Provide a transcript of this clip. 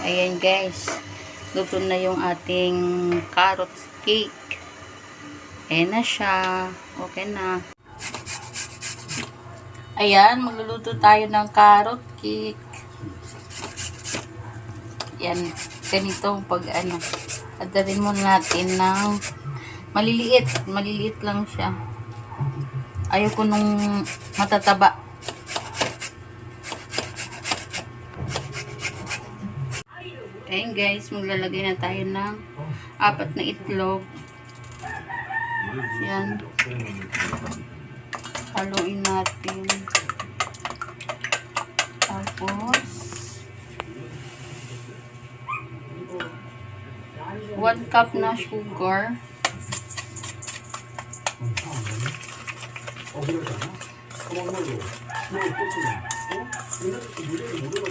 Ayan guys, luto na yung ating carrot cake. Ayan na siya. Okay na. Ayan, magluluto tayo ng carrot cake. Yan, ganito pag ano. Adarin muna natin ng maliliit. Maliliit lang siya. Ayoko nung matataba. Ayan guys, maglalagay na tayo ng 4 na itlog. Yan. Haluin natin. Tapos 1 cup na sugar.